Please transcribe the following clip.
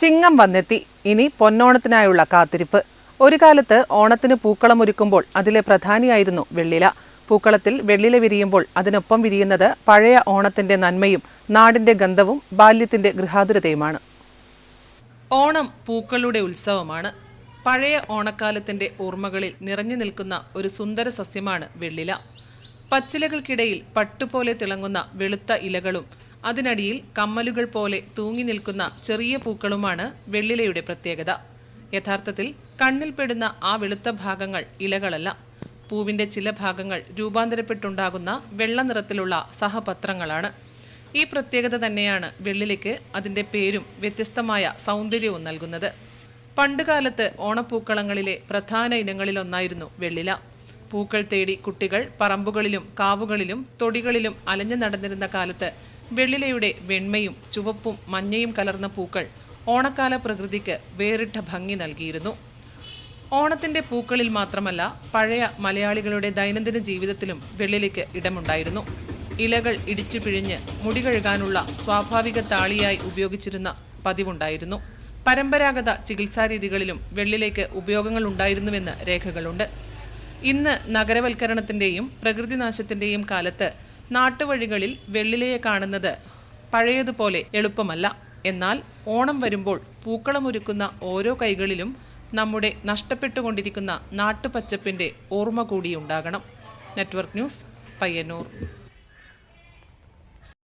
ചിങ്ങം വന്നെത്തി. ഇനി പൊന്നോണത്തിനായുള്ള കാത്തിരിപ്പ്. ഒരു കാലത്ത് ഓണത്തിന് പൂക്കളം ഒരുക്കുമ്പോൾ അതിലെ പ്രധാനിയായിരുന്നു വെള്ളില. പൂക്കളത്തിൽ വെള്ളില വിരിയുമ്പോൾ അതിനൊപ്പം വിരിയുന്നത് പഴയ ഓണത്തിന്റെ നന്മയും നാടിന്റെ ഗന്ധവും ബാല്യത്തിന്റെ ഗൃഹാതുരതയുമാണ്. ഓണം പൂക്കളുടെ ഉത്സവമാണ്. പഴയ ഓണക്കാലത്തിന്റെ ഓർമ്മകളിൽ നിറഞ്ഞു നിൽക്കുന്ന ഒരു സുന്ദര സസ്യമാണ് വെള്ളില. പച്ചിലകൾക്കിടയിൽ പട്ടുപോലെ തിളങ്ങുന്ന വെളുത്ത ഇലകളും അതിനടിയിൽ കമ്മലുകൾ പോലെ തൂങ്ങി നിൽക്കുന്ന ചെറിയ പൂക്കളുമാണ് വെള്ളിലയുടെ പ്രത്യേകത. യഥാർത്ഥത്തിൽ കണ്ണിൽപ്പെടുന്ന ആ വെളുത്ത ഭാഗങ്ങൾ ഇലകളല്ല, പൂവിൻ്റെ ചില ഭാഗങ്ങൾ രൂപാന്തരപ്പെട്ടുണ്ടാകുന്ന വെള്ള നിറത്തിലുള്ള സഹപത്രങ്ങളാണ്. ഈ പ്രത്യേകത തന്നെയാണ് വെള്ളിലയ്ക്ക് അതിൻ്റെ പേരും വ്യത്യസ്തമായ സൗന്ദര്യവും നൽകുന്നത്. പണ്ടുകാലത്ത് ഓണപ്പൂക്കളങ്ങളിലെ പ്രധാന ഇനങ്ങളിലൊന്നായിരുന്നു വെള്ളില. പൂക്കൾ തേടി കുട്ടികൾ പറമ്പുകളിലും കാവുകളിലും തൊടികളിലും അലഞ്ഞു നടന്നിരുന്ന കാലത്ത് വെള്ളിലയുടെ വെണ്മയും ചുവപ്പും മഞ്ഞയും കലർന്ന പൂക്കൾ ഓണക്കാല പ്രകൃതിക്ക് വേറിട്ട ഭംഗി നൽകിയിരുന്നു. ഓണത്തിൻ്റെ പൂക്കളിൽ മാത്രമല്ല, പഴയ മലയാളികളുടെ ദൈനംദിന ജീവിതത്തിലും വെള്ളിലയ്ക്ക് ഇടമുണ്ടായിരുന്നു. ഇലകൾ ഇടിച്ചു പിഴിഞ്ഞ് മുടി കഴുകാനുള്ള സ്വാഭാവിക താളിയായി ഉപയോഗിച്ചിരുന്ന പതിവുണ്ടായിരുന്നു. പരമ്പരാഗത ചികിത്സാരീതികളിലും വെള്ളിലയ്ക്ക് ഉപയോഗങ്ങൾ ഉണ്ടായിരുന്നുവെന്ന് രേഖകളുണ്ട്. ഇന്ന് നഗരവൽക്കരണത്തിൻ്റെയും പ്രകൃതിനാശത്തിൻ്റെയും കാലത്ത് നാട്ടുവഴികളിൽ വെള്ളിലയെ കാണുന്നത് പഴയതുപോലെ എളുപ്പമല്ല. എന്നാൽ ഓണം വരുമ്പോൾ പൂക്കളമൊരുക്കുന്ന ഓരോ കൈകളിലും നമ്മുടെ നഷ്ടപ്പെട്ടുകൊണ്ടിരിക്കുന്ന നാട്ടുപച്ചപ്പിൻ്റെ ഓർമ്മ കൂടിയുണ്ടാകണം. Network news, Payyanur.